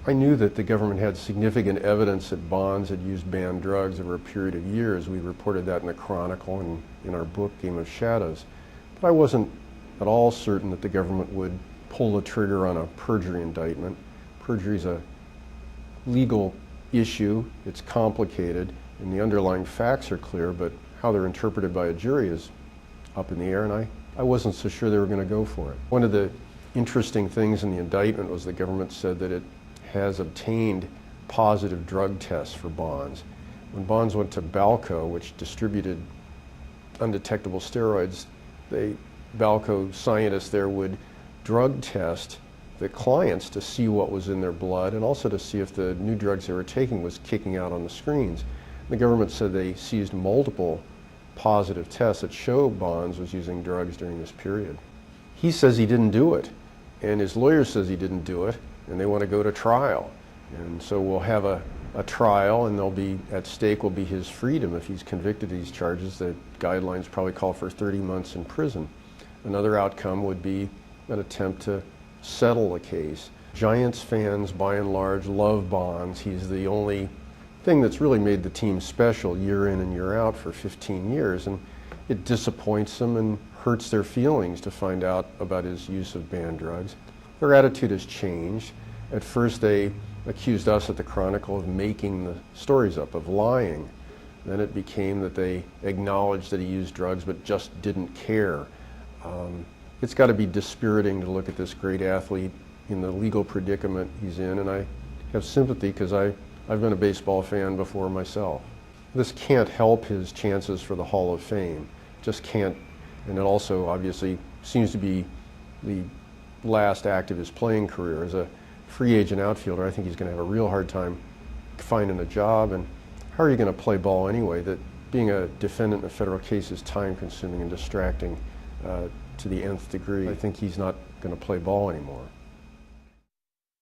I knew that the government had significant evidence that Bonds had used banned drugs over a period of years. We reported that in the Chronicle and in our book, Game of Shadows. But I wasn't at all certain that the government would pull the trigger on a perjury indictment. Perjury is a legal issue, it's complicated, and the underlying facts are clear, but how they're interpreted by a jury is up in the air, and I wasn't so sure they were going to go for it. One of the interesting things in the indictment was the government said that it has obtained positive drug tests for Bonds. When Bonds went to Balco, which distributed undetectable steroids, Balco scientists there would drug test the clients to see what was in their blood and also to see if the new drugs they were taking was kicking out on the screens. The government said they seized multiple positive tests that show Bonds was using drugs during this period. He says he didn't do it, and his lawyer says he didn't do it, and they want to go to trial. And so we'll have a trial, and there'll be at stake will be his freedom if he's convicted of these charges. The guidelines probably call for 30 months in prison. Another outcome would be an attempt to settle the case. Giants fans, by and large, love Bonds. He's the only thing that's really made the team special year in and year out for 15 years, and it disappoints them and hurts their feelings to find out about his use of banned drugs. Their attitude has changed. At first they accused us at the Chronicle of making the stories up, of lying. Then it became that they acknowledged that he used drugs but just didn't care. It's got to be dispiriting to look at this great athlete in the legal predicament he's in, and I have sympathy because I've been a baseball fan before myself. This can't help his chances for the Hall of Fame. Just can't, and it also obviously seems to be the last act of his playing career. As a free agent outfielder, I think he's going to have a real hard time finding a job, and how are you going to play ball anyway? That being a defendant in a federal case is time-consuming and distracting to the nth degree. I think he's not going to play ball anymore.